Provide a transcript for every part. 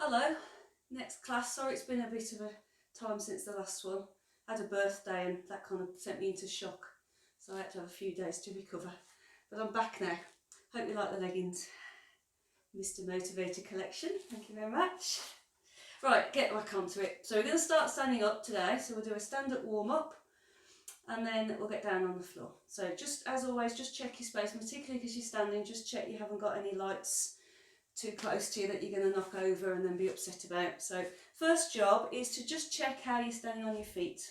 Hello, next class. Sorry it's been a bit of a time since the last one. I had a birthday and that kind of sent me into shock, so I had to have a few days to recover. But I'm back now. Hope you like the leggings. Mr. Motivator collection, thank you very much. Right, get back onto it. So we're going to start standing up today, so we'll do a stand-up warm-up and then we'll get down on the floor. So just as always, just check your space, particularly because you're standing, just check you haven't got any lights too close to you that you're going to knock over and then be upset about. So first job is to just check how you're standing on your feet.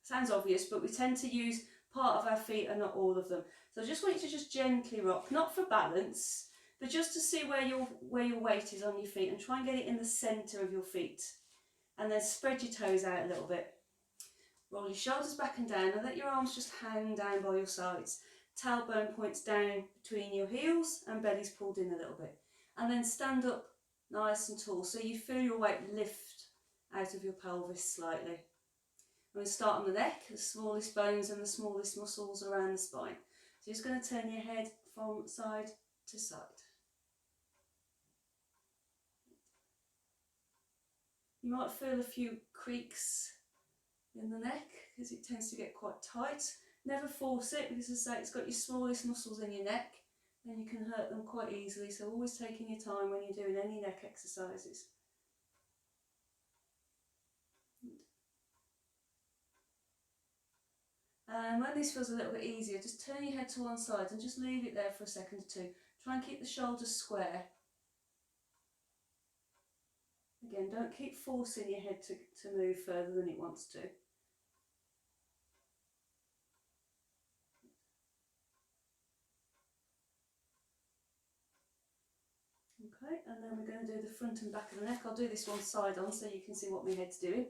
Sounds obvious, but we tend to use part of our feet and not all of them. So I just want you to just gently rock, not for balance, but just to see where your weight is on your feet, and try and get it in the centre of your feet. And then spread your toes out a little bit. Roll your shoulders back and down and let your arms just hang down by your sides. Tailbone points down between your heels and belly's pulled in a little bit. And then stand up nice and tall so you feel your weight lift out of your pelvis slightly. I'm going to start on the neck, the smallest bones and the smallest muscles around the spine. So you're just going to turn your head from side to side. You might feel a few creaks in the neck because it tends to get quite tight. Never force it because, as I say, it's got your smallest muscles in your neck and you can hurt them quite easily. So always taking your time when you're doing any neck exercises. And when this feels a little bit easier, just turn your head to one side and just leave it there for a second or two. Try and keep the shoulders square. Again, don't keep forcing your head to move further than it wants to. Okay, and then we're going to do the front and back of the neck. I'll do this one side on so you can see what my head's doing.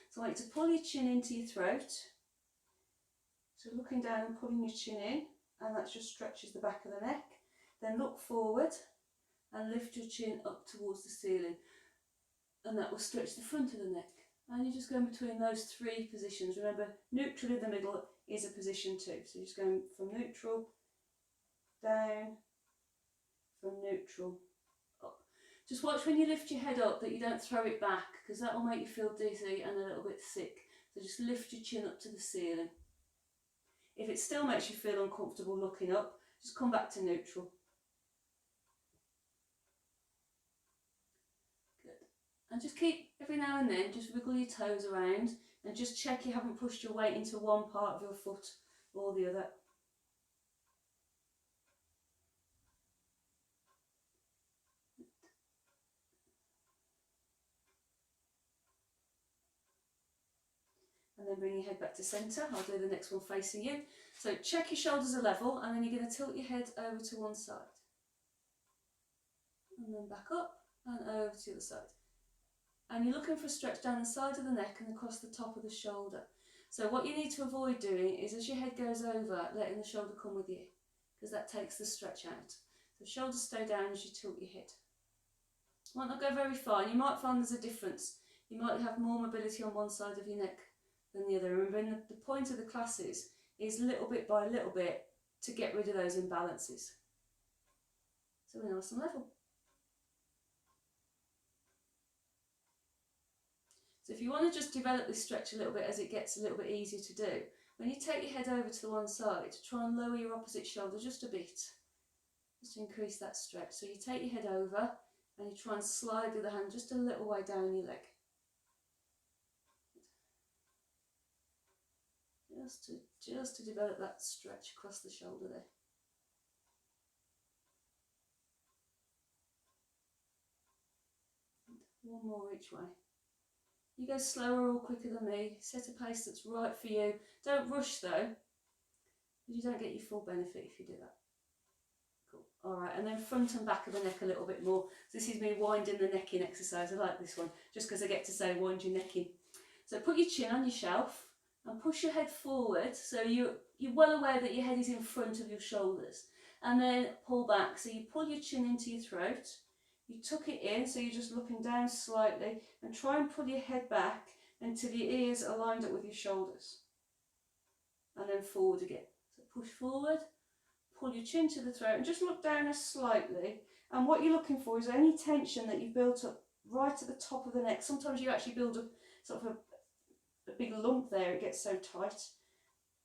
So I want you to pull your chin into your throat. So looking down and pulling your chin in, and that just stretches the back of the neck. Then look forward and lift your chin up towards the ceiling, and that will stretch the front of the neck. And you're just going between those three positions. Remember, neutral in the middle is a position too. So you're just going from neutral down, from neutral up. Just watch when you lift your head up that you don't throw it back, because that will make you feel dizzy and a little bit sick. So just lift your chin up to the ceiling. If it still makes you feel uncomfortable looking up, just come back to neutral. Good. And just keep, every now and then, just wiggle your toes around and just check you haven't pushed your weight into one part of your foot or the other. And then bring your head back to centre. I'll do the next one facing you. So check your shoulders are level, and then you're going to tilt your head over to one side. And then back up and over to the other side. And you're looking for a stretch down the side of the neck and across the top of the shoulder. So what you need to avoid doing is, as your head goes over, letting the shoulder come with you, because that takes the stretch out. So shoulders stay down as you tilt your head. Might not go very far, and you might find there's a difference. You might have more mobility on one side of your neck than the other. Remember, the point of the classes is little bit by little bit to get rid of those imbalances. So we're nice and level. So if you want to just develop this stretch a little bit as it gets a little bit easier to do, when you take your head over to the one side, try and lower your opposite shoulder just a bit, just to increase that stretch. So you take your head over and you try and slide with the hand just a little way down your leg. Just to develop that stretch across the shoulder there. One more each way. You go slower or quicker than me. Set a pace that's right for you. Don't rush though, because you don't get your full benefit if you do that. Cool. Alright, and then front and back of the neck a little bit more. So this is me winding the neck in exercise. I like this one, just because I get to say wind your neck in. So put your chin on your shelf and push your head forward, so you're well aware that your head is in front of your shoulders. And then pull back, so you pull your chin into your throat, you tuck it in, so you're just looking down slightly, and try and pull your head back until your ears are lined up with your shoulders. And then forward again. So push forward, pull your chin to the throat, and just look down slightly. And what you're looking for is any tension that you've built up right at the top of the neck. Sometimes you actually build a sort of a big lump there, it gets so tight.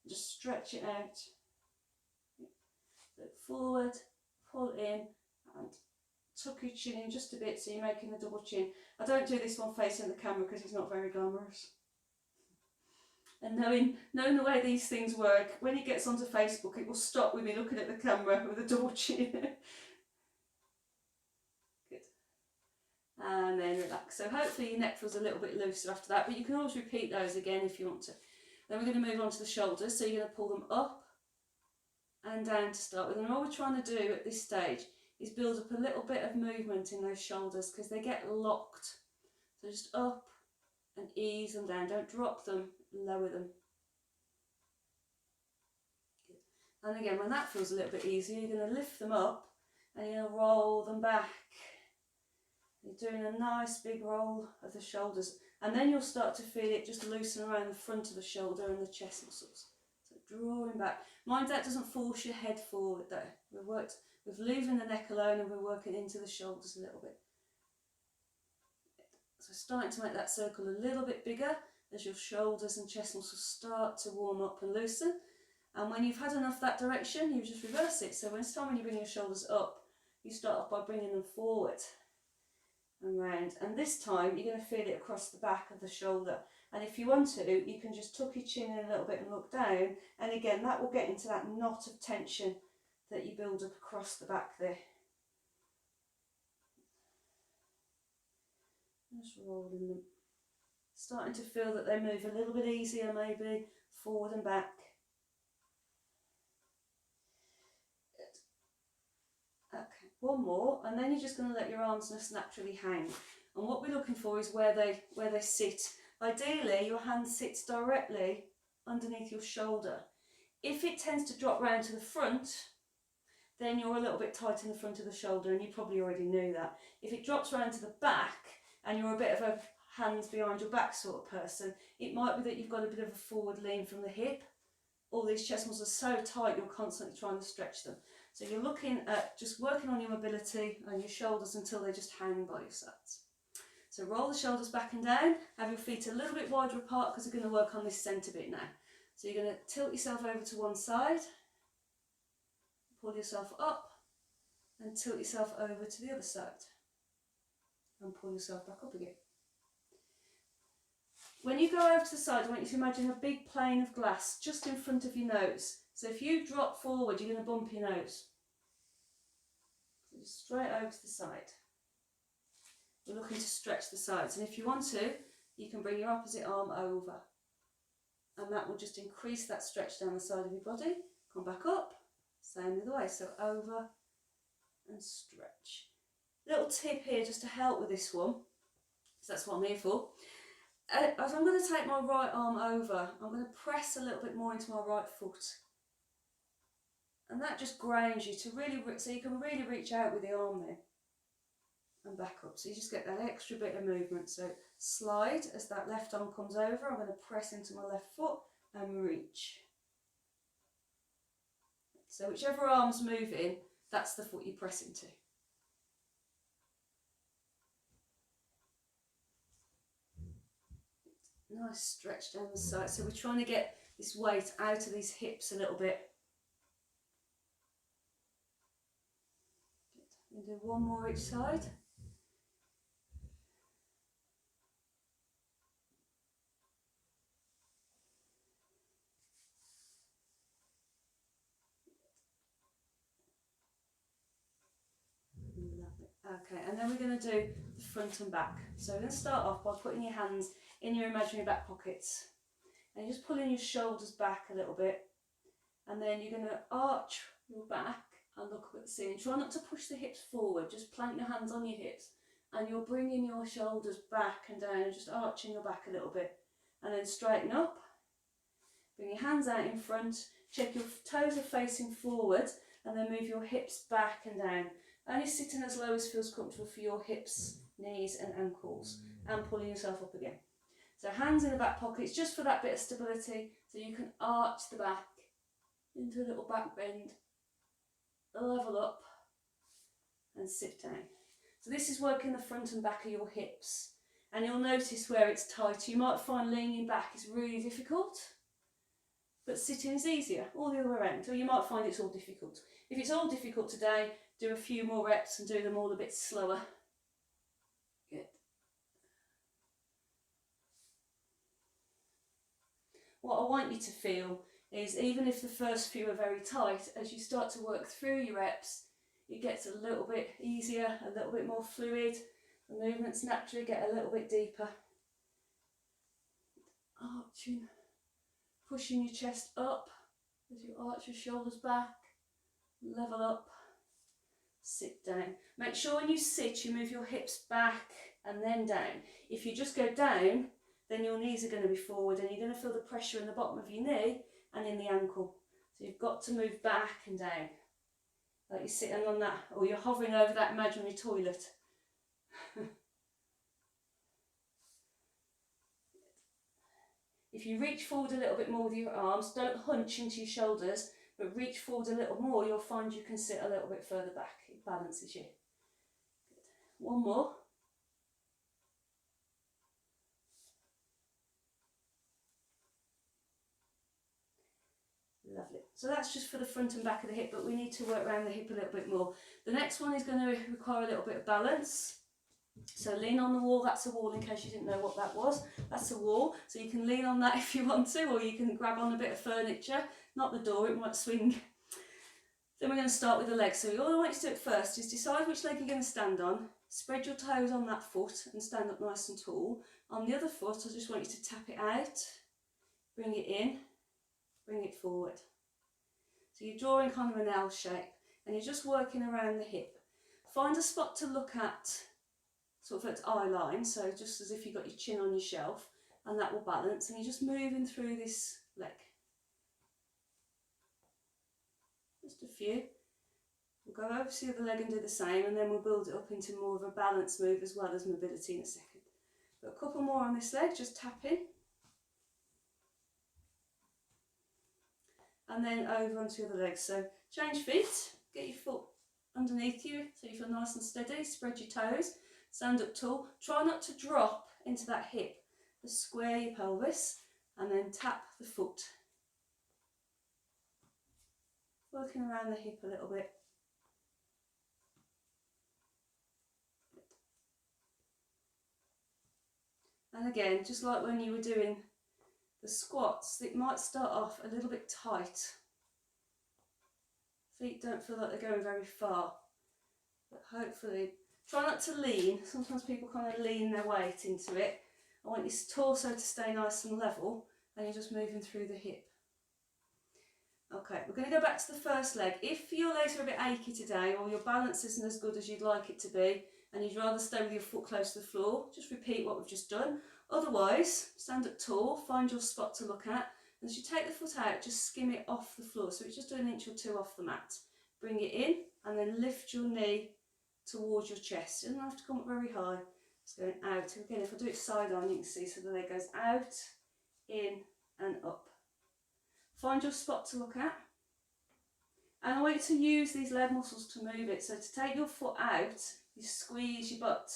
Just stretch it out. Look forward, pull in, and tuck your chin in just a bit so you're making the double chin. I don't do this one facing the camera because it's not very glamorous. And knowing the way these things work, when it gets onto Facebook, it will stop with me looking at the camera with a double chin. Good. And then relax. So hopefully your neck feels a little bit looser after that, but you can always repeat those again if you want to. Then we're going to move on to the shoulders. So you're going to pull them up and down to start with. And all we're trying to do at this stage is build up a little bit of movement in those shoulders because they get locked. So just up and ease them down. Don't drop them, lower them. Good. And again, when that feels a little bit easier, you're going to lift them up and you're going to roll them back. You're doing a nice big roll of the shoulders, and then you'll start to feel it just loosen around the front of the shoulder and the chest muscles. So drawing back. Mind that doesn't force your head forward though. We're leaving the neck alone and we're working into the shoulders a little bit. So starting to make that circle a little bit bigger as your shoulders and chest muscles start to warm up and loosen. And when you've had enough that direction, you just reverse it. So when it's time when you bring your shoulders up, you start off by bringing them forward and round. And this time you're going to feel it across the back of the shoulder. And if you want to, you can just tuck your chin in a little bit and look down. And again, that will get into that knot of tension that you build up across the back there. Just rolling them. Starting to feel that they move a little bit easier, maybe forward and back. Good. Okay, one more, and then you're just going to let your arms just naturally hang. And what we're looking for is where they sit. Ideally, your hand sits directly underneath your shoulder. If it tends to drop round to the front, then you're a little bit tight in the front of the shoulder, and you probably already knew that. If it drops round to the back, and you're a bit of a hands behind your back sort of person, it might be that you've got a bit of a forward lean from the hip. All these chest muscles are so tight, you're constantly trying to stretch them. So you're looking at just working on your mobility and your shoulders until they just hang by your sides. So roll the shoulders back and down, have your feet a little bit wider apart because we're going to work on this centre bit now. So you're going to tilt yourself over to one side, pull yourself up and tilt yourself over to the other side and pull yourself back up again. When you go over to the side, I want you to imagine a big plane of glass just in front of your nose. So if you drop forward, you're going to bump your nose. So just straight over to the side. We're looking to stretch the sides, and if you want to, you can bring your opposite arm over, and that will just increase that stretch down the side of your body. Come back up, same the other way, so over and stretch. Little tip here just to help with this one, so that's what I'm here for. As I'm going to take my right arm over, I'm going to press a little bit more into my right foot, and that just grounds you to really, so you can really reach out with the arm there and back up, so you just get that extra bit of movement. So slide as that left arm comes over, I'm going to press into my left foot and reach. So whichever arm's moving, that's the foot you press into. Nice stretch down the side. So we're trying to get this weight out of these hips a little bit. We'll do one more each side. Okay, and then we're going to do the front and back. So we're going to start off by putting your hands in your imaginary back pockets. And you're just pulling your shoulders back a little bit. And then you're going to arch your back and look up at the ceiling. Try not to push the hips forward, just plant your hands on your hips. And you're bringing your shoulders back and down, just arching your back a little bit. And then straighten up. Bring your hands out in front. Check your toes are facing forward. And then move your hips back and down. Only sitting as low as feels comfortable for your hips, knees and ankles, and pulling yourself up again. So hands in the back pockets just for that bit of stability, so you can arch the back into a little back bend, level up and sit down. So this is working the front and back of your hips. And you'll notice where it's tight. You might find leaning back is really difficult, but sitting is easier, or the other way around. Or you might find it's all difficult. If it's all difficult today, do a few more reps and do them all a bit slower. Good. What I want you to feel is, even if the first few are very tight, as you start to work through your reps, it gets a little bit easier, a little bit more fluid. The movements naturally get a little bit deeper. Arching, pushing your chest up as you arch your shoulders back, level up, sit down. Make sure when you sit you move your hips back and then down. If you just go down, then your knees are going to be forward and you're going to feel the pressure in the bottom of your knee and in the ankle. So you've got to move back and down, like you're sitting on that, or you're hovering over that imaginary toilet. If you reach forward a little bit more with your arms, don't hunch into your shoulders, but reach forward a little more, you'll find you can sit a little bit further back. It balances you. Good. One more. Lovely. So that's just for the front and back of the hip, but we need to work around the hip a little bit more. The next one is going to require a little bit of balance. So lean on the wall. That's a wall, in case you didn't know what that was. That's a wall, so you can lean on that if you want to, or you can grab on a bit of furniture, not the door, it might swing. Then we're going to start with the legs. So all I want you to do at first is decide which leg you're going to stand on, spread your toes on that foot and stand up nice and tall. On the other foot, I just want you to tap it out, bring it in, bring it forward. So you're drawing kind of an L shape and you're just working around the hip. Find a spot to look at, sort of at eye line, so just as if you've got your chin on your shelf, and that will balance, and you're just moving through this leg. Just a few. We'll go over to the other leg and do the same, and then we'll build it up into more of a balance move as well as mobility in a second. But a couple more on this leg, just tapping. And then over onto the other leg. So change feet, get your foot underneath you so you feel nice and steady, spread your toes. Stand up tall. Try not to drop into that hip. Just square your pelvis and then tap the foot. Working around the hip a little bit. And again, just like when you were doing the squats, it might start off a little bit tight. Feet don't feel like they're going very far, but hopefully, try not to lean. Sometimes people kind of lean their weight into it. I want your torso to stay nice and level, and you're just moving through the hip. Okay, we're going to go back to the first leg. If your legs are a bit achy today, or your balance isn't as good as you'd like it to be, and you'd rather stay with your foot close to the floor, just repeat what we've just done. Otherwise, stand up tall, find your spot to look at, and as you take the foot out, just skim it off the floor, so it's just an inch or two off the mat. Bring it in, and then lift your knee towards your chest. It doesn't have to come up very high. It's going out. Again, if I do it side on, you can see, so the leg goes out, in, and up. Find your spot to look at. And I want you to use these leg muscles to move it. So to take your foot out, you squeeze your butt.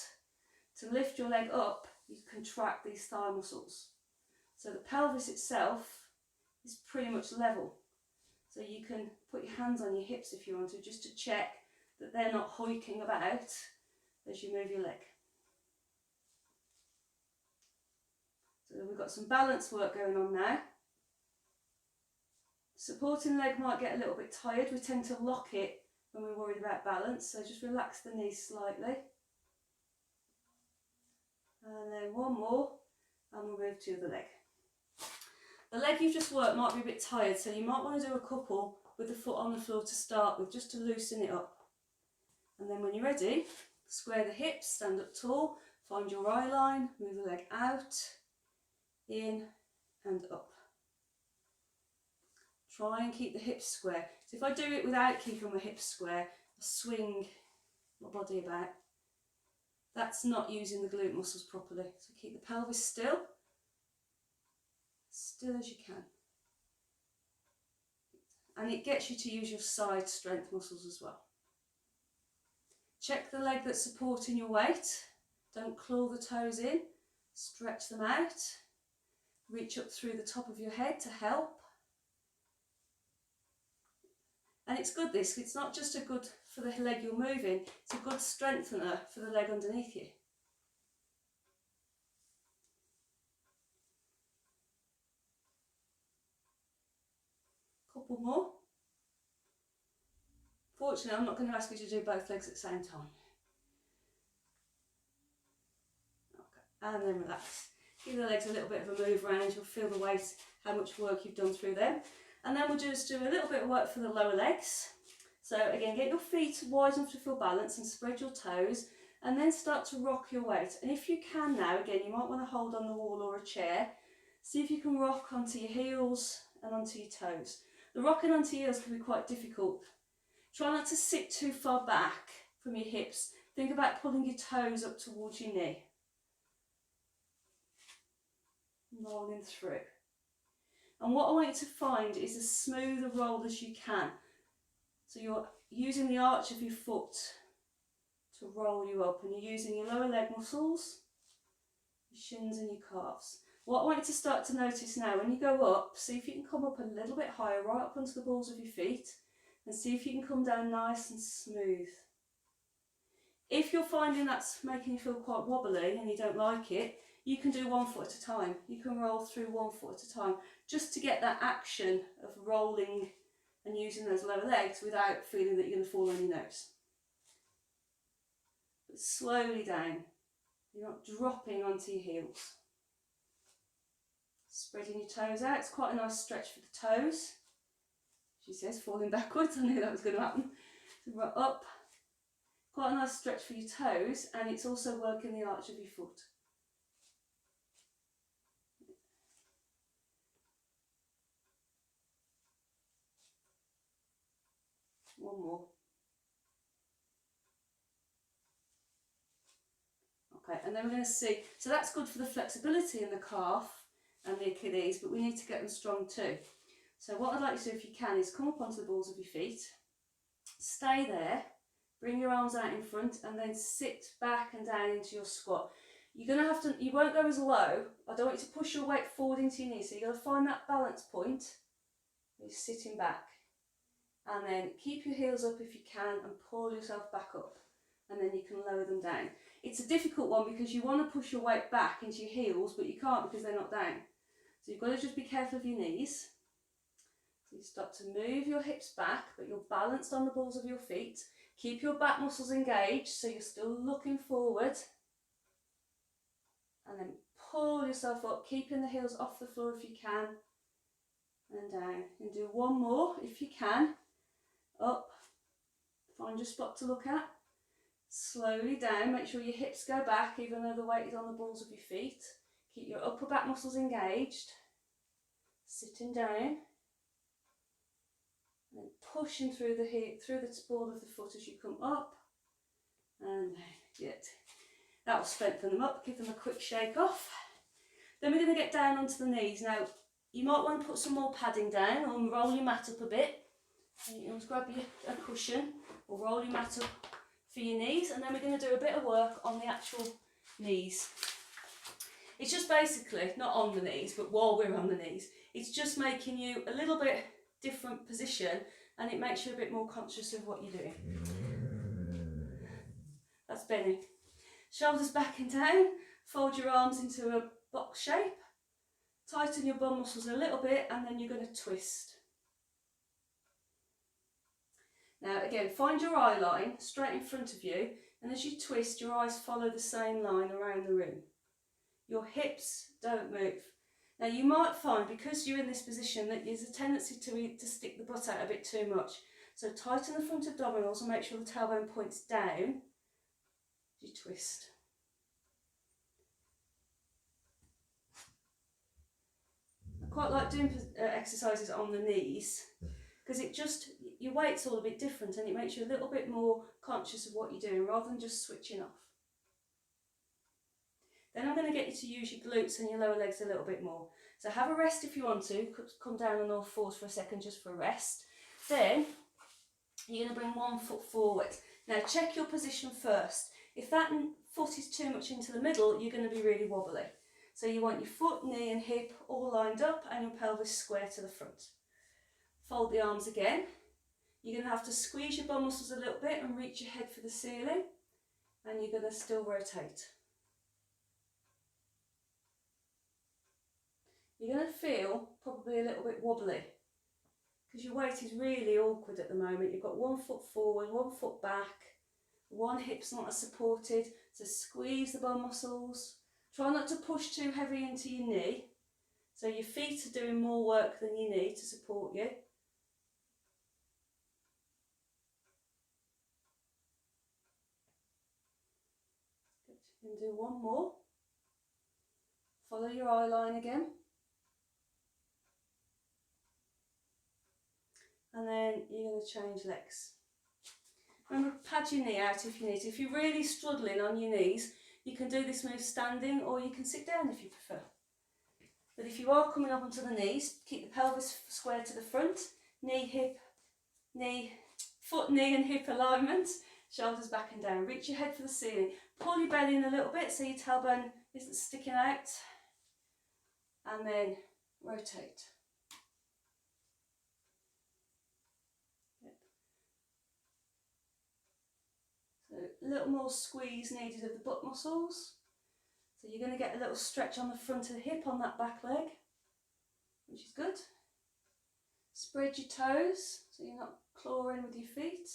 To lift your leg up, you contract these thigh muscles. So the pelvis itself is pretty much level. So you can put your hands on your hips if you want to, just to check that they're not hoiking about as you move your leg. So we've got some balance work going on now. Supporting leg might get a little bit tired. We tend to lock it when we're worried about balance, so just relax the knees slightly. And then one more, and we'll move to the leg. The leg you've just worked might be a bit tired, so you might want to do a couple with the foot on the floor to start with, just to loosen it up. And then when you're ready, square the hips, stand up tall, find your eye line, move the leg out, in and up. Try and keep the hips square. So if I do it without keeping my hips square, I swing my body about. That's not using the glute muscles properly. So keep the pelvis still as you can. And it gets you to use your side strength muscles as well. Check the leg that's supporting your weight. Don't claw the toes in. Stretch them out. Reach up through the top of your head to help. And it's good this, it's not just a good for the leg you're moving, it's a good strengthener for the leg underneath you. Couple more. Fortunately, I'm not going to ask you to do both legs at the same time. Okay, and then relax. Give the legs a little bit of a move around, you'll feel the weight, how much work you've done through them. And then we'll just do a little bit of work for the lower legs. So again, get your feet wide enough to feel balance and spread your toes, and then start to rock your weight. And if you can now, again, you might want to hold on the wall or a chair. See if you can rock onto your heels and onto your toes. The rocking onto your heels can be quite difficult. Try not to sit too far back from your hips. Think about pulling your toes up towards your knee. Rolling through. And what I want you to find is as smooth a roll as you can. So you're using the arch of your foot to roll you up, and you're using your lower leg muscles, your shins and your calves. What I want you to start to notice now, when you go up, see if you can come up a little bit higher, right up onto the balls of your feet, and see if you can come down nice and smooth. If you're finding that's making you feel quite wobbly and you don't like it, you can do 1 foot at a time. You can roll through 1 foot at a time, just to get that action of rolling and using those lower legs without feeling that you're going to fall on your nose. But slowly down. You're not dropping onto your heels. Spreading your toes out. It's quite a nice stretch for the toes. She says, falling backwards. I knew that was going to happen. So right up. Quite a nice stretch for your toes, and it's also working the arch of your foot. One more. Okay, and then we're going to see, so that's good for the flexibility in the calf and the Achilles, but we need to get them strong too. So what I'd like you to do, if you can, is come up onto the balls of your feet, stay there, bring your arms out in front, and then sit back and down into your squat. You're going to have to, you won't go as low. I don't want you to push your weight forward into your knees, so you're going to find that balance point. You're sitting back. And then keep your heels up if you can and pull yourself back up, and then you can lower them down. It's a difficult one because you want to push your weight back into your heels, but you can't because they're not down. So you've got to just be careful of your knees. So you start to move your hips back, but you're balanced on the balls of your feet. Keep your back muscles engaged so you're still looking forward. And then pull yourself up, keeping the heels off the floor if you can. And down. And do one more if you can. Up, find your spot to look at, slowly down, make sure your hips go back even though the weight is on the balls of your feet. Keep your upper back muscles engaged, sitting down, and then pushing through the ball of the foot as you come up, and good. That will strengthen them up, give them a quick shake off. Then we're going to get down onto the knees. Now, you might want to put some more padding down or roll your mat up a bit. And you can grab a cushion or roll your mat up for your knees, and then we're going to do a bit of work on the actual knees. It's just basically, not on the knees, but while we're on the knees, it's just making you a little bit different position, and it makes you a bit more conscious of what you're doing. That's Benny. Shoulders back and down, fold your arms into a box shape, tighten your bum muscles a little bit, and then you're going to twist. Now again, find your eye line straight in front of you, and as you twist, your eyes follow the same line around the room. Your hips don't move. Now you might find, because you're in this position, that there's a tendency to stick the butt out a bit too much. So tighten the front abdominals and make sure the tailbone points down as you twist. I quite like doing exercises on the knees, because it just, your weight's all a bit different and it makes you a little bit more conscious of what you're doing rather than just switching off. Then I'm going to get you to use your glutes and your lower legs a little bit more. So have a rest if you want to, come down on all fours for a second just for a rest. Then you're going to bring 1 foot forward. Now check your position first. If that foot is too much into the middle, you're going to be really wobbly. So you want your foot, knee and hip all lined up and your pelvis square to the front. Fold the arms again. You're going to have to squeeze your bum muscles a little bit and reach your head for the ceiling, and you're going to still rotate. You're going to feel probably a little bit wobbly because your weight is really awkward at the moment. You've got one foot forward, one foot back, one hip's not as supported, so squeeze the bum muscles. Try not to push too heavy into your knee, so your feet are doing more work than your knee to support you. Good. You can do one more. Follow your eye line again. And then you're going to change legs. Remember, pad your knee out if you need to. If you're really struggling on your knees, you can do this move standing, or you can sit down if you prefer. But if you are coming up onto the knees, keep the pelvis square to the front, foot, knee and hip alignment, shoulders back and down. Reach your head for the ceiling. Pull your belly in a little bit so your tailbone isn't sticking out. And then rotate. So a little more squeeze needed of the butt muscles. So you're going to get a little stretch on the front of the hip on that back leg, which is good. Spread your toes so you're not clawing with your feet.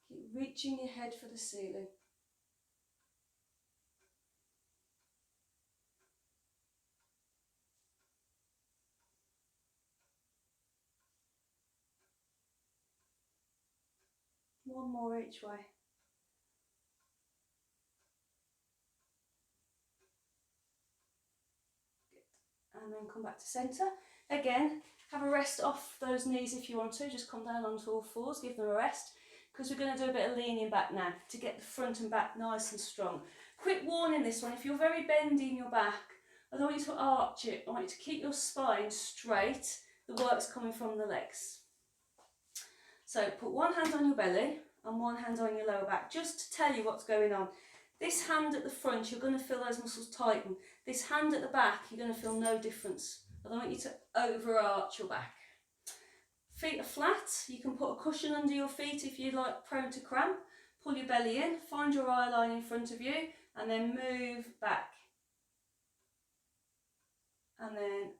Keep reaching your head for the ceiling. One more each way. Good. And then come back to centre. Again, have a rest off those knees if you want to. Just come down onto all fours, give them a rest, because we're going to do a bit of leaning back now to get the front and back nice and strong. Quick warning this one, if you're very bendy in your back, I don't want you to arch it. I want you to keep your spine straight. The work's coming from the legs. So put one hand on your belly and one hand on your lower back, just to tell you what's going on. This hand at the front, you're going to feel those muscles tighten. This hand at the back, you're going to feel no difference. I don't want you to overarch your back. Feet are flat. You can put a cushion under your feet if you're like prone to cramp. Pull your belly in, find your eye line in front of you, and then move back. And then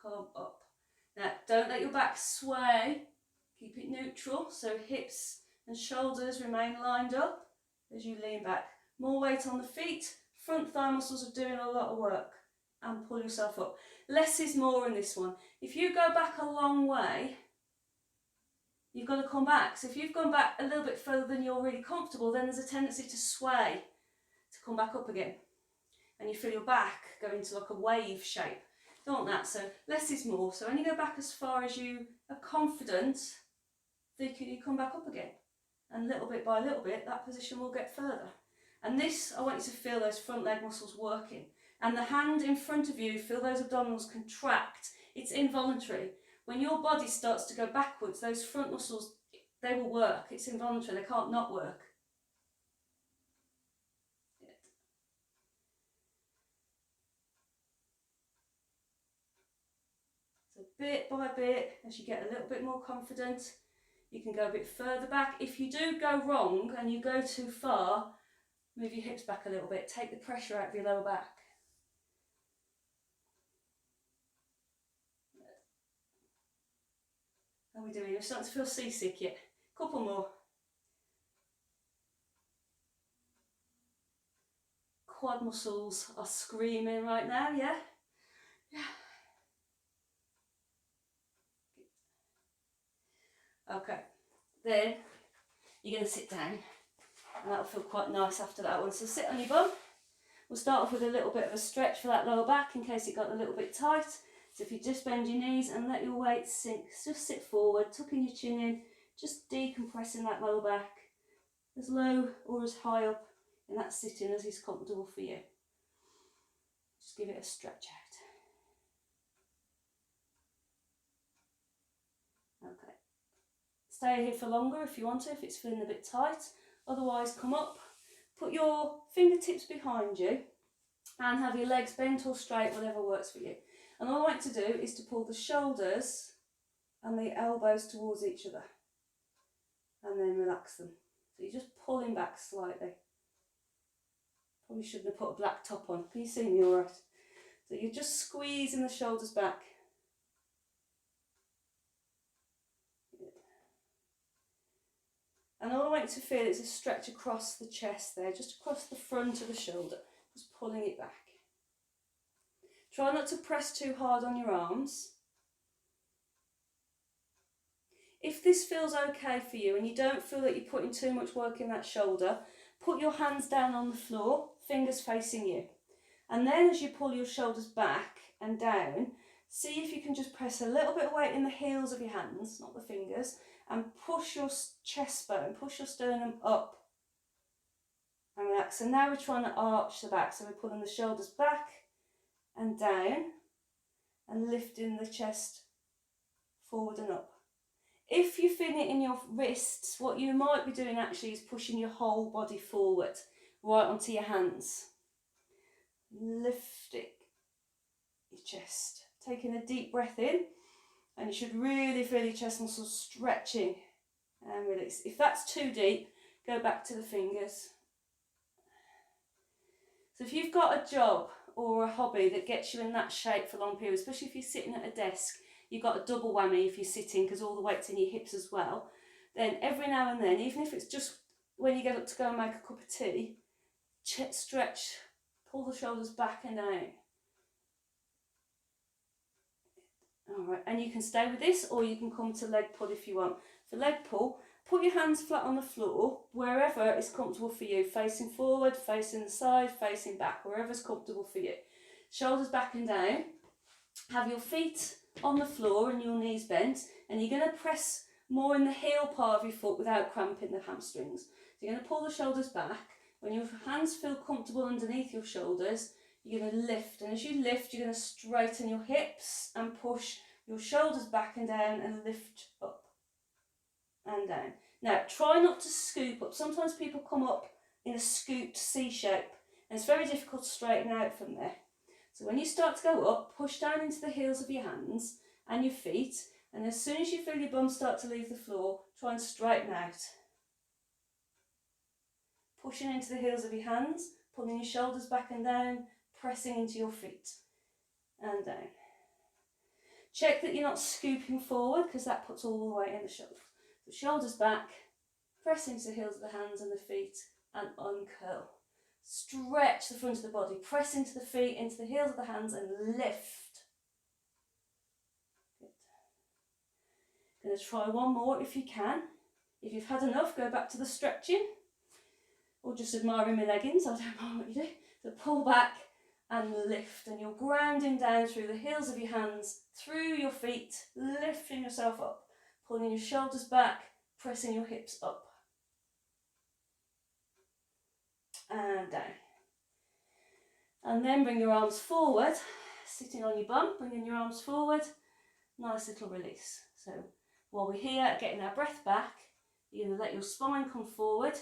come up. Now, don't let your back sway. Keep it neutral, so hips and shoulders remain lined up as you lean back. More weight on the feet, front thigh muscles are doing a lot of work, and pull yourself up. Less is more in this one. If you go back a long way, you've got to come back. So if you've gone back a little bit further than you're really comfortable, then there's a tendency to sway, to come back up again. And you feel your back go into like a wave shape. Don't want that, so less is more. So when you go back as far as you are confident, you come back up again. And little bit by little bit, that position will get further. And this, I want you to feel those front leg muscles working. And the hand in front of you, feel those abdominals contract. It's involuntary. When your body starts to go backwards, those front muscles, they will work. It's involuntary, they can't not work. So bit by bit, as you get a little bit more confident, you can go a bit further back. If you do go wrong and you go too far, move your hips back a little bit. Take the pressure out of your lower back. How are we doing? You're starting to feel seasick yet? Couple more. Quad muscles are screaming right now, yeah? Yeah. Okay, then you're going to sit down, and that'll feel quite nice after that one. So sit on your bum. We'll start off with a little bit of a stretch for that lower back in case it got a little bit tight. So if you just bend your knees and let your weight sink, just sit forward, tucking your chin in, just decompressing that lower back as low or as high up in that sitting as is comfortable for you. Just give it a stretch out. Okay. stay here for longer if you want to, if it's feeling a bit tight. Otherwise, come up, put your fingertips behind you and have your legs bent or straight, whatever works for you. And all I want to do is to pull the shoulders and the elbows towards each other and then relax them. So you're just pulling back slightly. Probably shouldn't have put a black top on. Can you see me all right? So you're just squeezing the shoulders back. And all I want you to feel is a stretch across the chest there, just across the front of the shoulder, just pulling it back. Try not to press too hard on your arms. If this feels okay for you and you don't feel that you're putting too much work in that shoulder, put your hands down on the floor, fingers facing you. And then as you pull your shoulders back and down, see if you can just press a little bit of weight in the heels of your hands, not the fingers, and push your chest bone, push your sternum up and relax. So now we're trying to arch the back, so we're pulling the shoulders back and down and lifting the chest forward and up. If you feel it in your wrists, what you might be doing actually is pushing your whole body forward, right onto your hands. Lifting your chest, taking a deep breath in, and you should really feel your chest muscles stretching and release. If that's too deep, go back to the fingers. So if you've got a job or a hobby that gets you in that shape for long periods, especially if you're sitting at a desk, you've got a double whammy if you're sitting because all the weight's in your hips as well, then every now and then, even if it's just when you get up to go and make a cup of tea, stretch, pull the shoulders back and down. Alright, and you can stay with this or you can come to leg pull if you want. For leg pull, put your hands flat on the floor, wherever is comfortable for you, facing forward, facing the side, facing back, wherever's comfortable for you. Shoulders back and down, have your feet on the floor and your knees bent, and you're going to press more in the heel part of your foot without cramping the hamstrings. So you're going to pull the shoulders back. When your hands feel comfortable underneath your shoulders, you're going to lift, and as you lift, you're going to straighten your hips and push your shoulders back and down and lift up and down. Now, try not to scoop up. Sometimes people come up in a scooped C shape, and it's very difficult to straighten out from there. So when you start to go up, push down into the heels of your hands and your feet, and as soon as you feel your bum start to leave the floor, try and straighten out. Pushing into the heels of your hands, pulling your shoulders back and down, pressing into your feet and down. Check that you're not scooping forward because that puts all the weight in the shoulders. So shoulders back, press into the heels of the hands and the feet and uncurl. Stretch the front of the body, press into the feet, into the heels of the hands and lift. Good. Going to try one more if you can. If you've had enough, go back to the stretching or just admiring my leggings, I don't mind what you do. So pull back and lift, and you're grounding down through the heels of your hands, through your feet, lifting yourself up, pulling your shoulders back, pressing your hips up and down. And then bring your arms forward, sitting on your bum, bringing your arms forward, nice little release. So while we're here getting our breath back, you're going to let your spine come forward,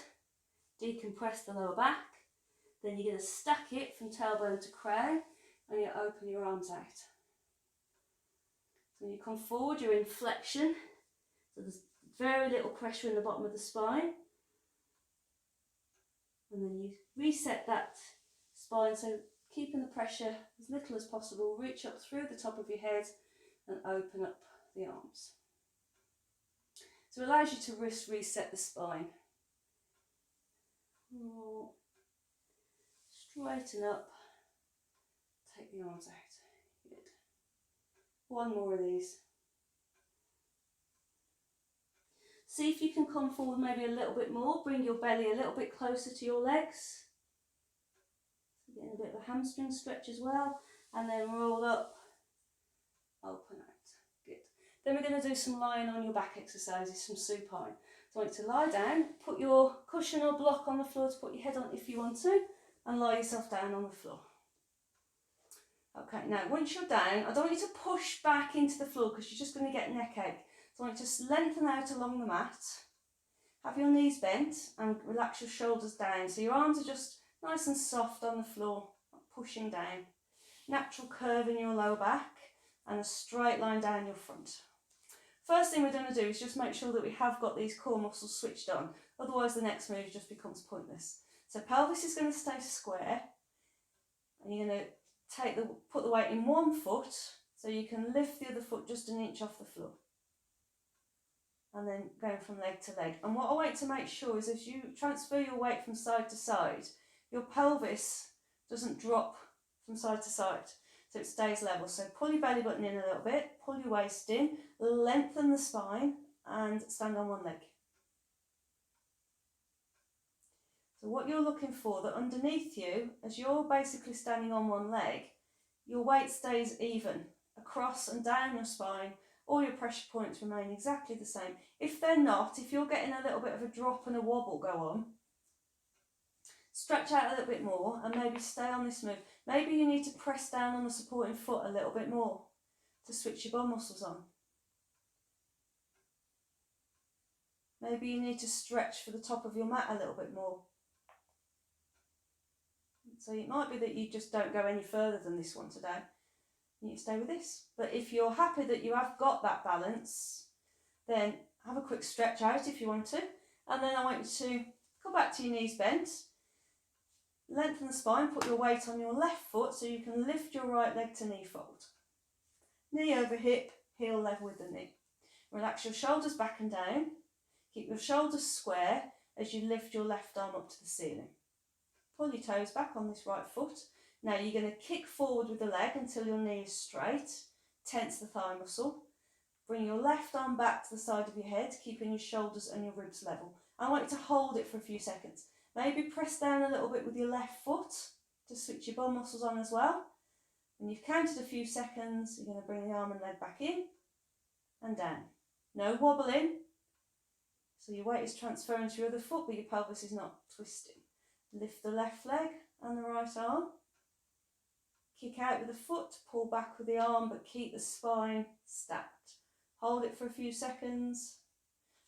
decompress the lower back. Then you're going to stack it from tailbone to crown and you open your arms out. So when you come forward, you're in flexion. So there's very little pressure in the bottom of the spine. And then you reset that spine, so keeping the pressure as little as possible. Reach up through the top of your head and open up the arms. So it allows you to reset the spine. Straighten up, take the arms out. Good. One more of these. See if you can come forward maybe a little bit more, bring your belly a little bit closer to your legs. Getting a bit of a hamstring stretch as well, and then roll up, open out. Good. Then we're going to do some lying on your back exercises, some supine. So I want you to lie down, put your cushion or block on the floor to put your head on if you want to, and lie yourself down on the floor. Okay, now once you're down, I don't want you to push back into the floor because you're just going to get neck ache. So I want you to lengthen out along the mat. Have your knees bent and relax your shoulders down. So your arms are just nice and soft on the floor, not pushing down. Natural curve in your lower back and a straight line down your front. First thing we're going to do is just make sure that we have got these core muscles switched on. Otherwise the next move just becomes pointless. So pelvis is going to stay square. And you're going to put the weight in one foot so you can lift the other foot just an inch off the floor. And then going from leg to leg. And what I want to make sure is as you transfer your weight from side to side, your pelvis doesn't drop from side to side. So it stays level. So pull your belly button in a little bit, pull your waist in, lengthen the spine and stand on one leg. So what you're looking for, that underneath you, as you're basically standing on one leg, your weight stays even across and down your spine. All your pressure points remain exactly the same. If they're not, if you're getting a little bit of a drop and a wobble go on, stretch out a little bit more and maybe stay on this move. Maybe you need to press down on the supporting foot a little bit more to switch your bum muscles on. Maybe you need to stretch for the top of your mat a little bit more. So it might be that you just don't go any further than this one today. You need to stay with this. But if you're happy that you have got that balance, then have a quick stretch out if you want to. And then I want you to go back to your knees bent. Lengthen the spine, put your weight on your left foot so you can lift your right leg to knee fold. Knee over hip, heel level with the knee. Relax your shoulders back and down. Keep your shoulders square as you lift your left arm up to the ceiling. Pull your toes back on this right foot. Now you're going to kick forward with the leg until your knee is straight. Tense the thigh muscle. Bring your left arm back to the side of your head, keeping your shoulders and your ribs level. I want you to hold it for a few seconds. Maybe press down a little bit with your left foot to switch your bum muscles on as well. When you've counted a few seconds, you're going to bring the arm and leg back in and down. No wobbling. So your weight is transferring to your other foot, but your pelvis is not twisting. Lift the left leg and the right arm. Kick out with the foot, pull back with the arm, but keep the spine stacked. Hold it for a few seconds.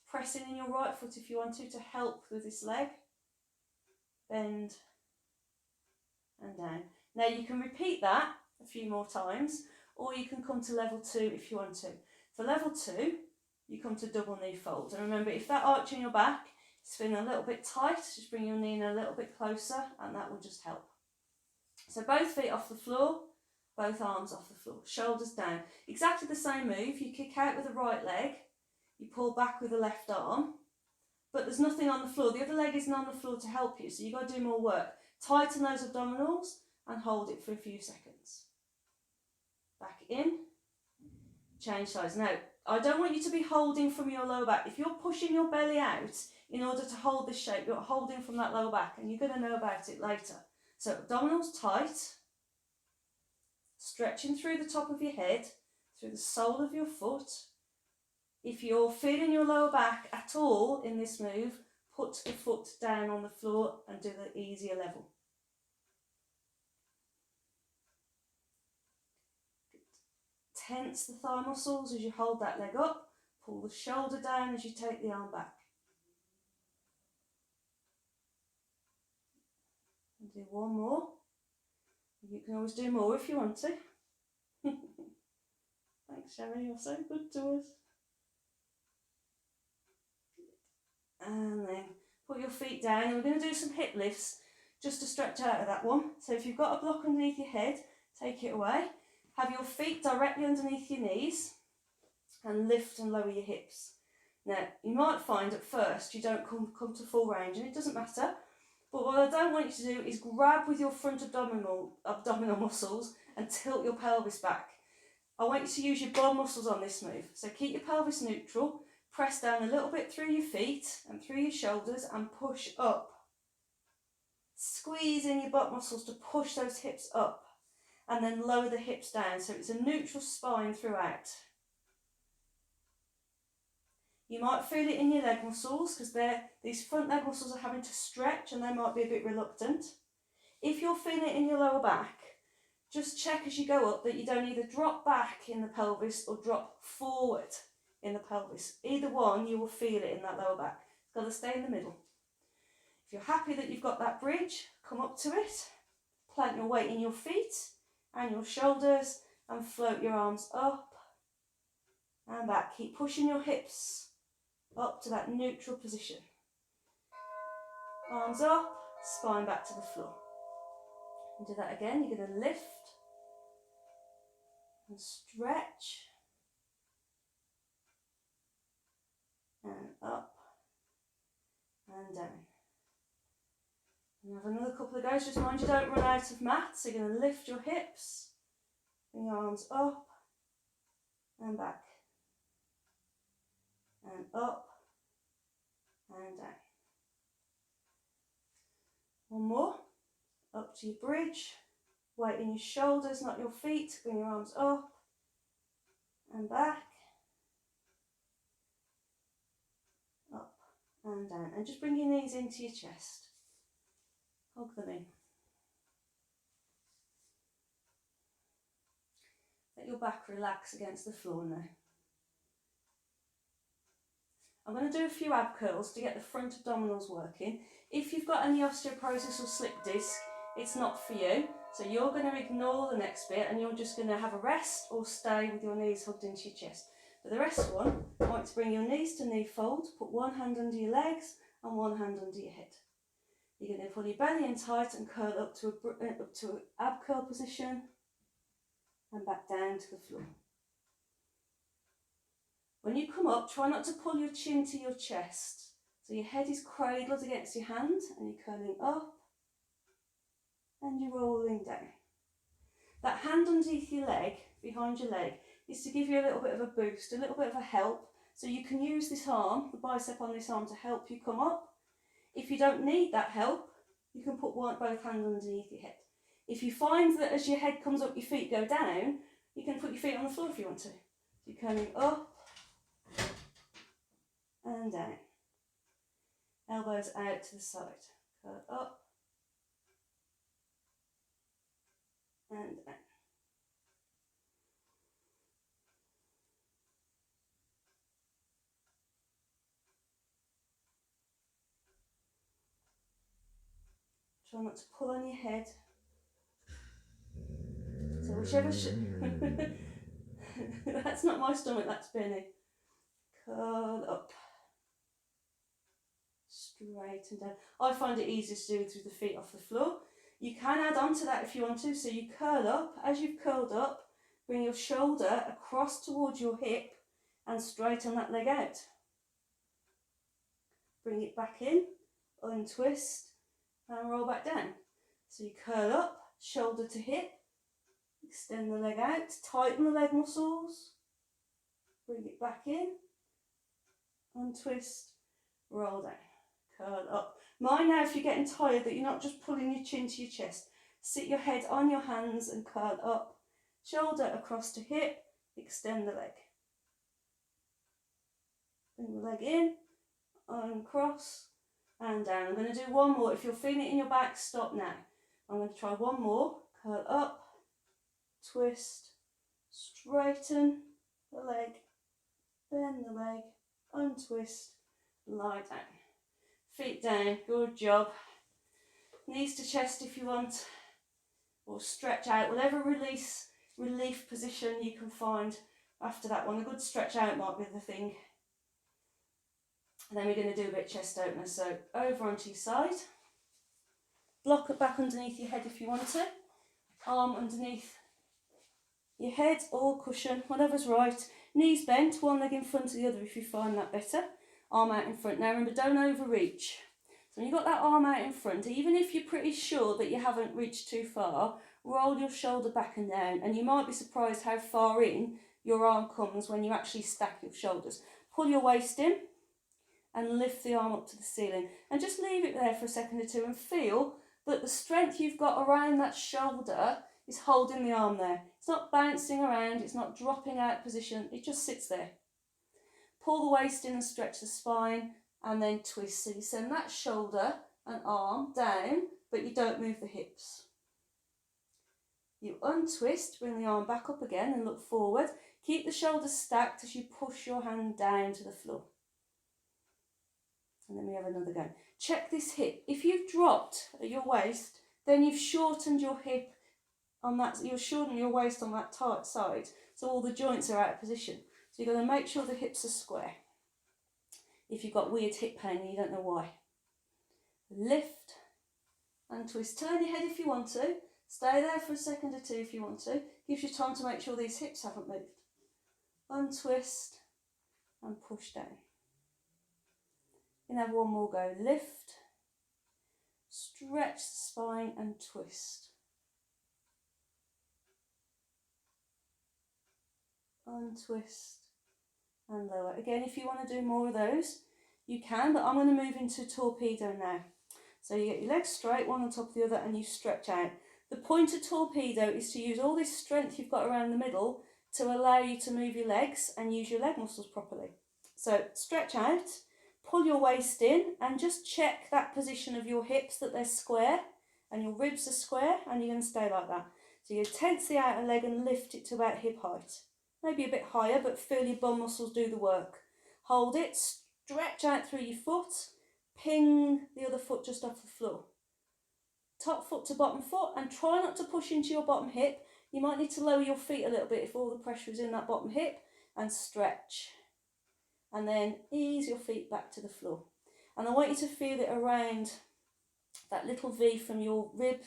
Press in your right foot if you want to help with this leg. Bend and down. Now you can repeat that a few more times, or you can come to level 2 if you want to. For level 2, you come to double knee fold. And remember, if that arch in your back is feeling a little bit tight, just bring your knee in a little bit closer and that will just help. So both feet off the floor, both arms off the floor, shoulders down. Exactly the same move. You kick out with the right leg, you pull back with the left arm, but there's nothing on the floor. The other leg isn't on the floor to help you, so you've got to do more work. Tighten those abdominals and hold it for a few seconds. Back in, change sides. Now, I don't want you to be holding from your lower back. If you're pushing your belly out in order to hold this shape, you're holding from that lower back, and you're going to know about it later. So abdominals tight, stretching through the top of your head, through the sole of your foot. If you're feeling your lower back at all in this move, put the foot down on the floor and do the easier level. Tense the thigh muscles as you hold that leg up. Pull the shoulder down as you take the arm back. And do one more. You can always do more if you want to. Thanks, Sharon, you're so good to us. And then put your feet down, and we're going to do some hip lifts just to stretch out of that one. So if you've got a block underneath your head, take it away. Have your feet directly underneath your knees and lift and lower your hips. Now, you might find at first you don't come to full range, and it doesn't matter. But what I don't want you to do is grab with your front abdominal muscles and tilt your pelvis back. I want you to use your bum muscles on this move. So keep your pelvis neutral, press down a little bit through your feet and through your shoulders and push up. Squeeze in your butt muscles to push those hips up and then lower the hips down so it's a neutral spine throughout. You might feel it in your leg muscles because these front leg muscles are having to stretch and they might be a bit reluctant. If you're feeling it in your lower back, just check as you go up that you don't either drop back in the pelvis or drop forward in the pelvis. Either one, you will feel it in that lower back. It's got to stay in the middle. If you're happy that you've got that bridge, come up to it, plant your weight in your feet and your shoulders and float your arms up and back. Keep pushing your hips up to that neutral position. Arms up, spine back to the floor. And do that again. You're going to lift and stretch and up and down. And have another couple of goes. Just mind you don't run out of mat. So you're going to lift your hips, bring your arms up and back and up and down. One more. Up to your bridge. Weight in your shoulders, not your feet. Bring your arms up and back, up and down. And just bring your knees into your chest. Hug them in. Let your back relax against the floor now. I'm going to do a few ab curls to get the front abdominals working. If you've got any osteoporosis or slip disc, it's not for you. So you're going to ignore the next bit and you're just going to have a rest or stay with your knees hugged into your chest. For the rest one, I want to bring your knees to knee fold, put one hand under your legs and one hand under your head. You're going to pull your belly in tight and curl up to an ab curl position and back down to the floor. When you come up, try not to pull your chin to your chest. So your head is cradled against your hand and you're curling up and you're rolling down. That hand underneath your leg, behind your leg, is to give you a little bit of a boost, a little bit of a help. So you can use this arm, the bicep on this arm, to help you come up. If you don't need that help, you can put both hands underneath your head. If you find that as your head comes up, your feet go down, you can put your feet on the floor if you want to. So you're coming up and down. Elbows out to the side. Curl up and down. Try not to pull on your head. So whichever that's not my stomach, that's Benny. Curl up. Straight and down. I find it easiest to do it with the feet off the floor. You can add on to that if you want to. So you curl up. As you've curled up, bring your shoulder across towards your hip and straighten that leg out. Bring it back in, untwist and roll back down. So you curl up, shoulder to hip, extend the leg out, tighten the leg muscles, bring it back in, untwist, roll down. Curl up. Mind now, if you're getting tired, that you're not just pulling your chin to your chest. Sit your head on your hands and curl up. Shoulder across to hip, extend the leg. Bring the leg in, uncross and down. I'm going to do one more. If you're feeling it in your back, stop now. I'm going to try one more. Curl up, twist, straighten the leg, bend the leg, untwist, lie down. Feet down, good job. Knees to chest if you want, or stretch out, whatever relief position you can find after that one. A good stretch out might be the thing. And then we're going to do a bit of chest opener. So over onto your side. Block it back underneath your head if you want to. Arm underneath your head or cushion, whatever's right. Knees bent, one leg in front of the other if you find that better. Arm out in front. Now remember, don't overreach. So when you've got that arm out in front, even if you're pretty sure that you haven't reached too far, roll your shoulder back and down. And you might be surprised how far in your arm comes when you actually stack your shoulders. Pull your waist in and lift the arm up to the ceiling. And just leave it there for a second or two and feel that the strength you've got around that shoulder is holding the arm there. It's not bouncing around, it's not dropping out of position, it just sits there. Pull the waist in and stretch the spine and then twist. So you send that shoulder and arm down, but you don't move the hips. You untwist, bring the arm back up again and look forward. Keep the shoulders stacked as you push your hand down to the floor. And then we have another go. Check this hip. If you've dropped at your waist, then you've shortened your hip on that, you're shortening your waist on that tight side, so all the joints are out of position. So you've got to make sure the hips are square. If you've got weird hip pain and you don't know why. Lift and twist. Turn your head if you want to. Stay there for a second or two if you want to. Gives you time to make sure these hips haven't moved. Untwist and push down. You can have one more go. Lift, stretch the spine and twist. Untwist and lower. Again, if you want to do more of those, you can, but I'm going to move into torpedo now. So you get your legs straight, one on top of the other, and you stretch out. The point of torpedo is to use all this strength you've got around the middle to allow you to move your legs and use your leg muscles properly. So stretch out, pull your waist in, and just check that position of your hips, that they're square and your ribs are square, and you're going to stay like that. So you tense the outer leg and lift it to about hip height. Maybe a bit higher, but feel your bum muscles do the work. Hold it, stretch out through your foot, ping the other foot just off the floor. Top foot to bottom foot, and try not to push into your bottom hip. You might need to lower your feet a little bit if all the pressure is in that bottom hip, and stretch. And then ease your feet back to the floor. And I want you to feel it around that little V from your rib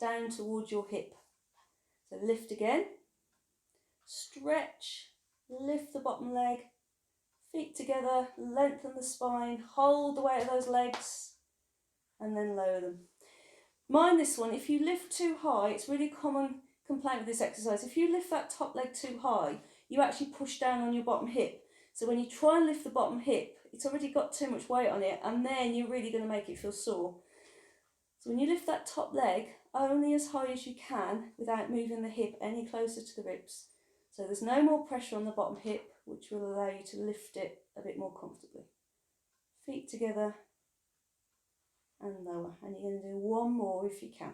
down towards your hip. So lift again. Stretch, lift the bottom leg, feet together, lengthen the spine, hold the weight of those legs, and then lower them. Mind this one, if you lift too high, it's really common complaint with this exercise. If you lift that top leg too high, you actually push down on your bottom hip. So when you try and lift the bottom hip, it's already got too much weight on it, and then you're really going to make it feel sore. So when you lift that top leg, only as high as you can without moving the hip any closer to the ribs. So there's no more pressure on the bottom hip, which will allow you to lift it a bit more comfortably. Feet together and lower. And you're going to do one more if you can.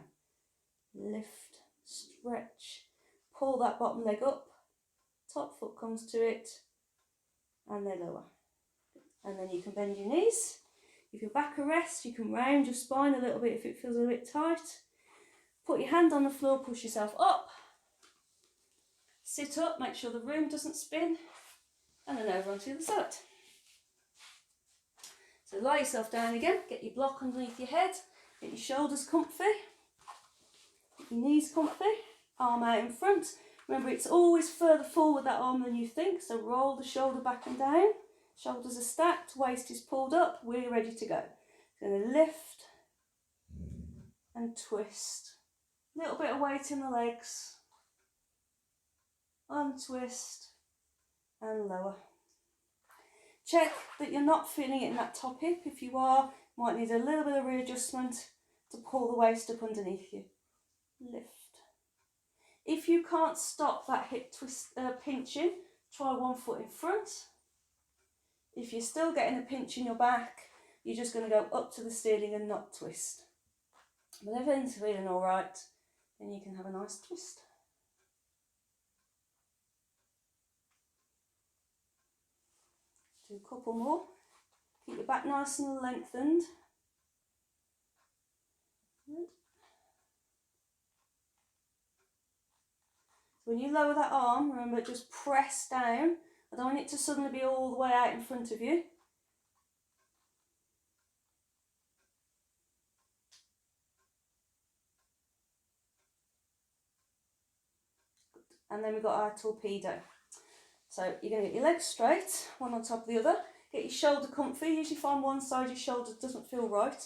Lift, stretch, pull that bottom leg up, top foot comes to it, and then lower. And then you can bend your knees. Give your back a rest. You can round your spine a little bit if it feels a bit tight. Put your hand on the floor, push yourself up. Sit up, make sure the room doesn't spin, and then over onto the other side. So lie yourself down again, get your block underneath your head, get your shoulders comfy, get your knees comfy, arm out in front. Remember, it's always further forward that arm than you think, so roll the shoulder back and down. Shoulders are stacked, waist is pulled up, we're ready to go. Going to lift and twist. A little bit of weight in the legs. Untwist and lower. Check that you're not feeling it in that top hip. If you are, you might need a little bit of readjustment to pull the waist up underneath you. Lift. If you can't stop that hip twist pinching, try one foot in front. If you're still getting a pinch in your back, you're just going to go up to the ceiling and not twist. But if everything's feeling all right, then you can have a nice twist. Do a couple more. Keep your back nice and lengthened. Good. So when you lower that arm, remember, just press down. I don't want it to suddenly be all the way out in front of you. Good. And then we've got our torpedo. So you're going to get your legs straight, one on top of the other. Get your shoulder comfy. Usually find one side of your shoulder doesn't feel right.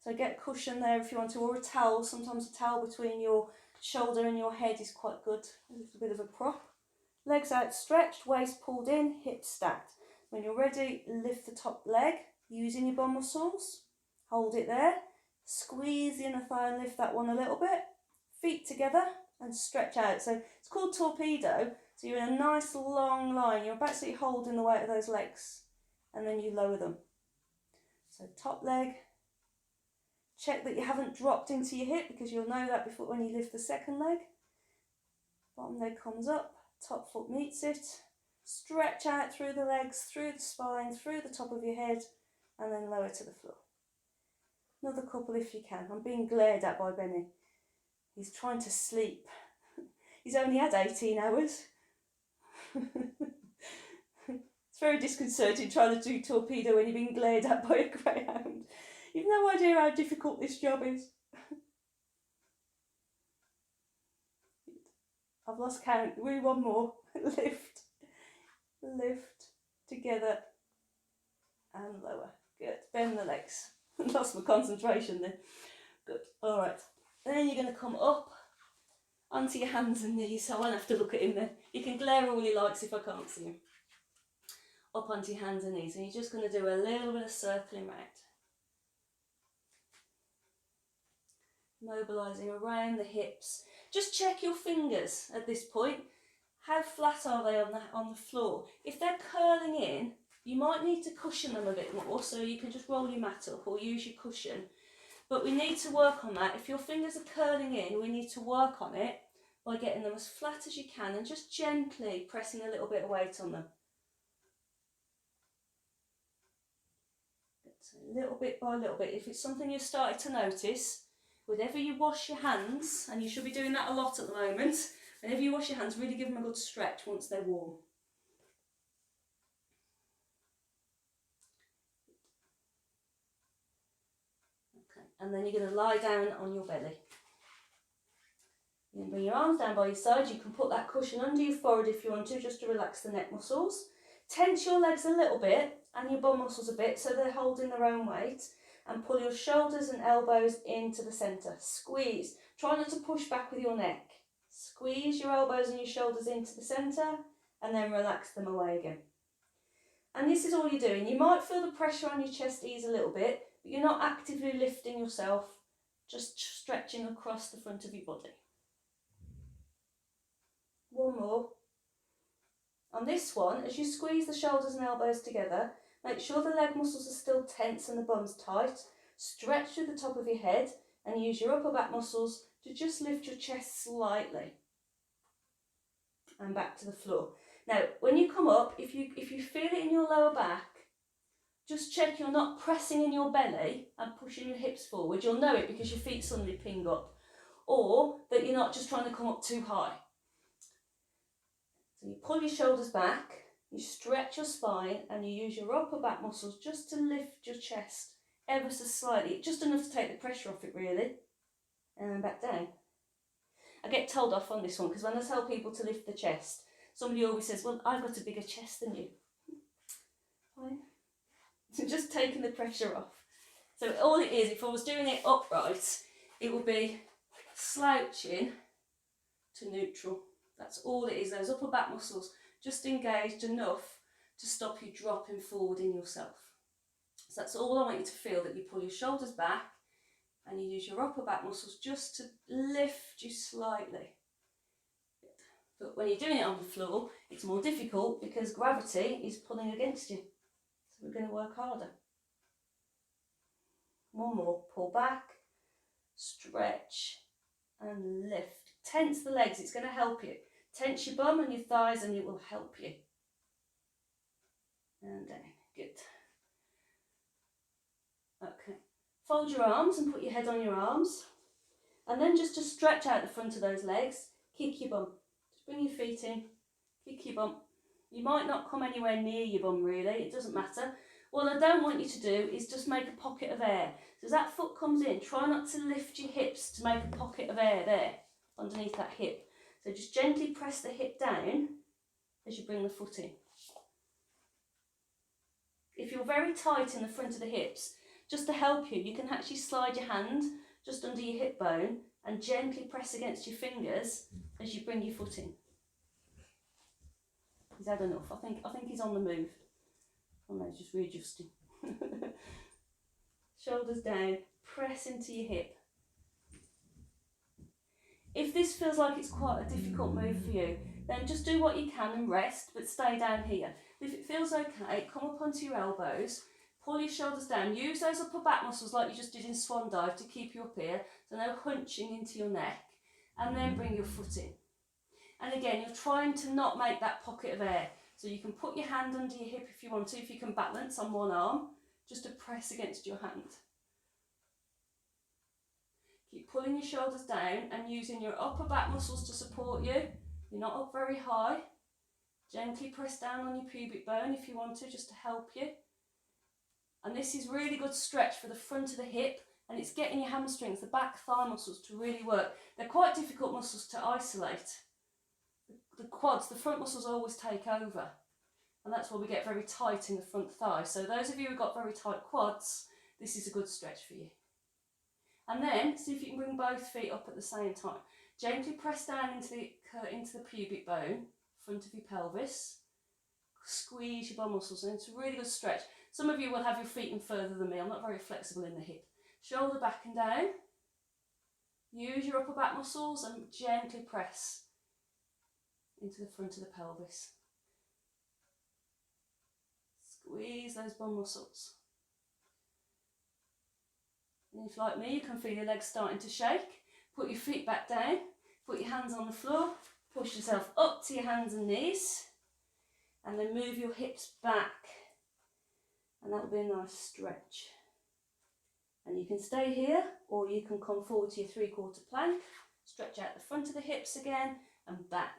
So get a cushion there if you want to, or a towel. Sometimes a towel between your shoulder and your head is quite good. A little bit of a prop. Legs outstretched, waist pulled in, hips stacked. When you're ready, lift the top leg using your bum muscles. Hold it there. Squeeze the inner thigh and lift that one a little bit. Feet together and stretch out. So it's called torpedo. So you're in a nice long line. You're basically holding the weight of those legs. And then you lower them. So top leg. Check that you haven't dropped into your hip, because you'll know that before when you lift the second leg. bottom leg comes up, top foot meets it. Stretch out through the legs, through the spine, through the top of your head, and then lower to the floor. Another couple if you can. I'm being glared at by Benny. He's trying to sleep. He's only had 18 hours. It's very disconcerting trying to do torpedo when you're being glared at by a greyhound. You've no idea how difficult this job is. I've lost count. We one more. Lift. Lift. Together. And lower. Good. Bend the legs. Lost my concentration then. Good. Alright. Then you're going to come up onto your hands and knees. So I won't have to look at him then. You can glare all he likes if I can't see him. Up onto your hands and knees. And you're just going to do a little bit of circling round. Mobilising around the hips. Just check your fingers at this point. How flat are they on the floor? If they're curling in, you might need to cushion them a bit more, so you can just roll your mat up or use your cushion. But we need to work on that. If your fingers are curling in, we need to work on it by getting them as flat as you can and just gently pressing a little bit of weight on them. So little bit by little bit. If it's something you've started to notice, whenever you wash your hands, and you should be doing that a lot at the moment, whenever you wash your hands, really give them a good stretch once they're warm. Okay, and then you're going to lie down on your belly. You can bring your arms down by your side. You can put that cushion under your forehead if you want to, just to relax the neck muscles. Tense your legs a little bit and your bum muscles a bit so they're holding their own weight. And pull your shoulders and elbows into the centre. Squeeze. Try not to push back with your neck. Squeeze your elbows and your shoulders into the centre and then relax them away again. And this is all you're doing. You might feel the pressure on your chest ease a little bit, but you're not actively lifting yourself, just stretching across the front of your body. One more. On this one, as you squeeze the shoulders and elbows together, make sure the leg muscles are still tense and the bum's tight. Stretch through the top of your head and use your upper back muscles to just lift your chest slightly. And back to the floor. Now, when you come up, if you feel it in your lower back, just check you're not pressing in your belly and pushing your hips forward. You'll know it because your feet suddenly ping up. Or that you're not just trying to come up too high. So you pull your shoulders back. You stretch your spine and you use your upper back muscles just to lift your chest ever so slightly, just enough to take the pressure off it really, and then back down. I get told off on this one because when I tell people to lift the chest, somebody always says, well, I've got a bigger chest than you. Fine. So just taking the pressure off. So all it is, if I was doing it upright, it would be slouching to neutral. That's all it is, those upper back muscles just engaged enough to stop you dropping forward in yourself. So that's all I want you to feel, that you pull your shoulders back and you use your upper back muscles just to lift you slightly. But when you're doing it on the floor, it's more difficult because gravity is pulling against you. So we're going to work harder. One more, pull back, stretch and lift. Tense the legs, it's going to help you. Tense your bum and your thighs and it will help you. And down, good. Okay, fold your arms and put your head on your arms. And then just to stretch out the front of those legs, kick your bum. Just bring your feet in, kick your bum. You might not come anywhere near your bum really, it doesn't matter. What I don't want you to do is just make a pocket of air. So as that foot comes in, try not to lift your hips to make a pocket of air there, underneath that hip. So just gently press the hip down as you bring the foot in. If you're very tight in the front of the hips, just to help you, you can actually slide your hand just under your hip bone and gently press against your fingers as you bring your foot in. He's had enough. I think he's on the move. Oh no, he's just readjusting. Shoulders down, press into your hip. If this feels like it's quite a difficult move for you, then just do what you can and rest, but stay down here. If it feels okay, come up onto your elbows, pull your shoulders down, use those upper back muscles like you just did in swan dive to keep you up here, so no hunching into your neck, and then bring your foot in. And again, you're trying to not make that pocket of air. So you can put your hand under your hip if you want to, if you can balance on one arm, just to press against your hand. Keep pulling your shoulders down and using your upper back muscles to support you. You're not up very high. Gently press down on your pubic bone if you want to, just to help you. And this is really good stretch for the front of the hip, and it's getting your hamstrings, the back thigh muscles, to really work. They're quite difficult muscles to isolate. The quads, the front muscles always take over, and that's why we get very tight in the front thigh. So those of you who've got very tight quads, this is a good stretch for you. And then see if you can bring both feet up at the same time. Gently press down into the pubic bone, front of your pelvis. Squeeze your bum muscles, and it's a really good stretch. Some of you will have your feet in further than me. I'm not very flexible in the hip. Shoulder back and down. Use your upper back muscles and gently press into the front of the pelvis. Squeeze those bum muscles. And if, like me, you can feel your legs starting to shake, put your feet back down, put your hands on the floor, push yourself up to your hands and knees, and then move your hips back. And that will be a nice stretch. And you can stay here, or you can come forward to your 3/4 plank, stretch out the front of the hips again, and back.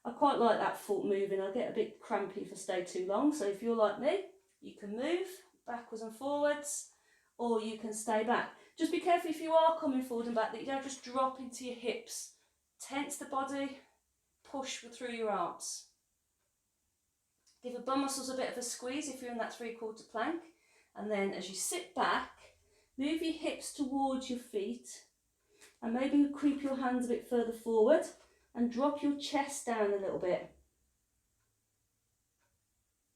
I quite like that foot moving. I get a bit crampy if I stay too long, so if you're like me, you can move backwards and forwards, or you can stay back. Just be careful if you are coming forward and back that you don't just drop into your hips. Tense the body, push through your arms. Give the bum muscles a bit of a squeeze if you're in that 3/4 plank, and then as you sit back, move your hips towards your feet, and maybe creep your hands a bit further forward and drop your chest down a little bit.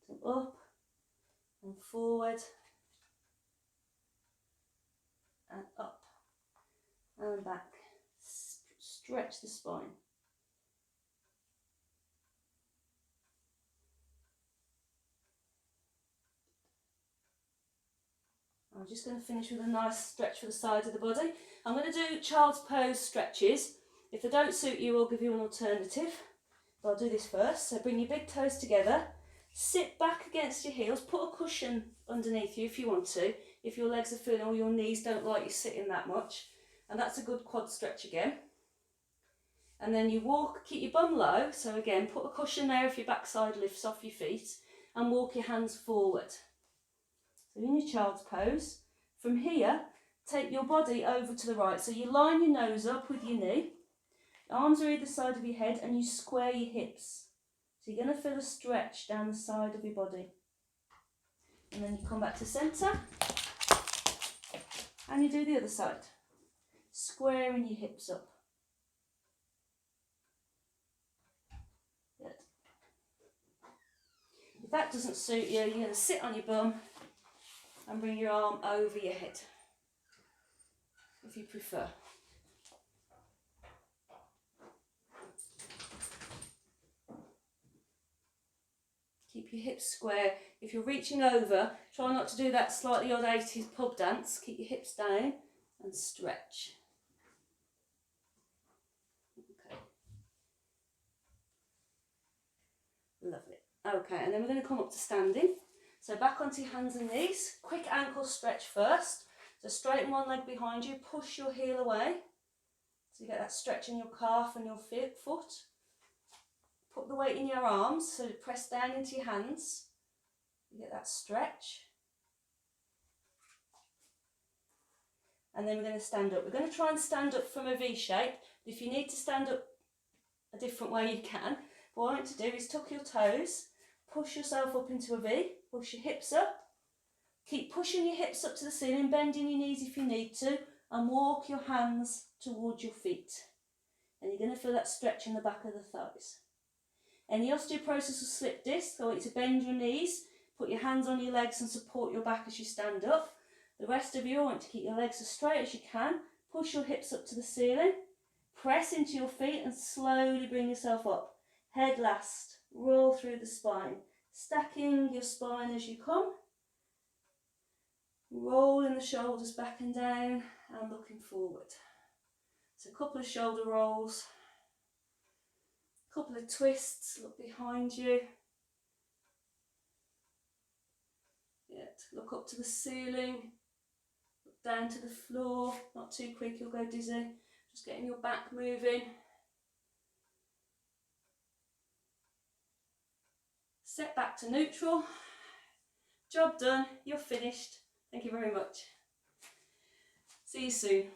So up and forward and up and back. Stretch the spine. I'm just going to finish with a nice stretch for the sides of the body. I'm going to do child's pose stretches. If they don't suit you, I'll give you an alternative. But I'll do this first. So bring your big toes together. Sit back against your heels. Put a cushion underneath you if you want to. If your legs are feeling or your knees don't like you sitting that much. And that's a good quad stretch again. And then you walk, keep your bum low. So again, put a cushion there if your backside lifts off your feet. And walk your hands forward. So in your child's pose, from here, take your body over to the right. So you line your nose up with your knee, arms are either side of your head, and you square your hips. So you're going to feel a stretch down the side of your body. And then you come back to centre, and you do the other side, squaring your hips up. Good. If that doesn't suit you, you're going to sit on your bum and bring your arm over your head, if you prefer. Keep your hips square. If you're reaching over, try not to do that slightly odd 80s pub dance. Keep your hips down and stretch. Okay. Lovely. Okay, and then we're going to come up to standing. So back onto your hands and knees. Quick ankle stretch first. So straighten one leg behind you, push your heel away. So you get that stretch in your calf and your foot. Put the weight in your arms, so press down into your hands. You get that stretch. And then we're going to stand up. We're going to try and stand up from a V shape. If you need to stand up a different way, you can. But what I want to do is tuck your toes, push yourself up into a V, push your hips up. Keep pushing your hips up to the ceiling, bending your knees if you need to, and walk your hands towards your feet. And you're going to feel that stretch in the back of the thighs. Any osteoporosis or slip disc, I want you to bend your knees, put your hands on your legs and support your back as you stand up. The rest of you, I want to keep your legs as straight as you can. Push your hips up to the ceiling, press into your feet and slowly bring yourself up. Head last, roll through the spine, stacking your spine as you come. Rolling the shoulders back and down and looking forward. So a couple of shoulder rolls, Couple of twists, look behind you. Yeah, look up to the ceiling, look down to the floor, not too quick, you'll go dizzy. Just getting your back moving. Set back to neutral. Job done, you're finished. Thank you very much. See you soon.